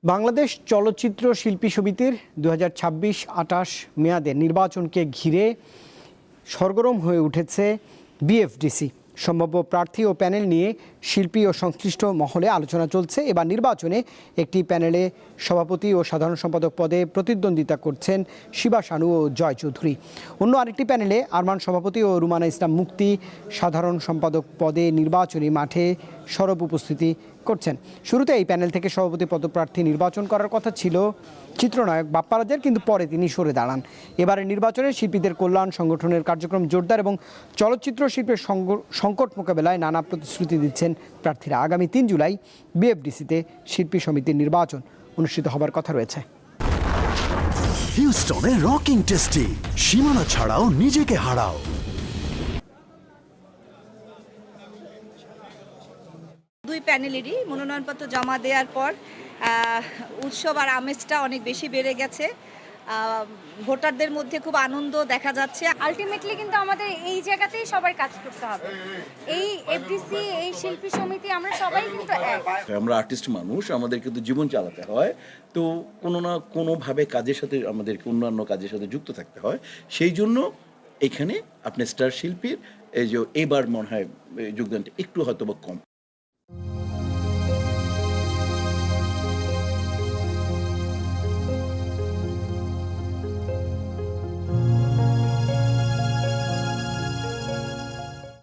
বাংলাদেশ চলচ্চিত্র শিল্পী সমিতির 2026-28 মেয়াদের নির্বাচনকে ঘিরে সরগরম হয়ে উঠেছে বিএফডিসি। সম্ভাব্য প্রার্থী ও প্যানেল নিয়ে শিল্পী ও সংশ্লিষ্ট মহলে আলোচনা চলছে। এবার নির্বাচনে একটি প্যানেলে সভাপতি ও সাধারণ সম্পাদক পদে প্রতিদ্বন্দ্বিতা করছেন শিবা শানু ও জয় চৌধুরী। অন্য আরেকটি প্যানেলে আরমান সভাপতি ও রুমানা ইসলাম মুক্তি সাধারণ সম্পাদক পদে নির্বাচনী মাঠে সরব উপস্থিতি করছেন। শুরুতে এই প্যানেল থেকে সভাপতি পদপ্রার্থী নির্বাচন করার কথা ছিল চিত্রনায়ক বাপ্পা রাজের, কিন্তু পরে তিনি সরে দাঁড়ান। এবারে নির্বাচনে শিল্পীদের কল্যাণ সংগঠনের কার্যক্রম জোরদার এবং চলচ্চিত্র শিল্পের সংকট মোকাবেলায় নানা প্রতিশ্রুতি দিচ্ছেন প্রার্থীরা। আগামী 3 জুলাই বিএফডিসিতে শিল্পী সমিতির নির্বাচন অনুষ্ঠিত হবার কথা রয়েছে। হিউস্টনে রকিং টেস্টি, সীমানা ছাড়াও নিজেকে হারাও। দুই প্যানেলেরই মনোনয়নপত্র জমা দেওয়ার পর উৎসব আর আমেজটা অনেক বেশি বেড়ে গেছে। ভোটারদের মধ্যে খুব আনন্দ দেখা যাচ্ছে। আলটিমেটলি কিন্তু আমাদের এই জায়গাতেই সবার কাজ করতে হবে। এই এফডিসি, এই শিল্পী সমিতি, আমরা সবাই কিন্তু এক। আমরা আর্টিস্ট মানুষ, আমাদের কিন্তু জীবন চালাতে হয়, তো কোনো না কোনোভাবে কাজের সাথে আমাদেরকে অন্যান্য কাজের সাথে যুক্ত থাকতে হয়। সেই জন্য এখানে আপনি স্টার শিল্পীর এই যে এবার মনে হয় যোগদানটা একটু হয়তো বা কম।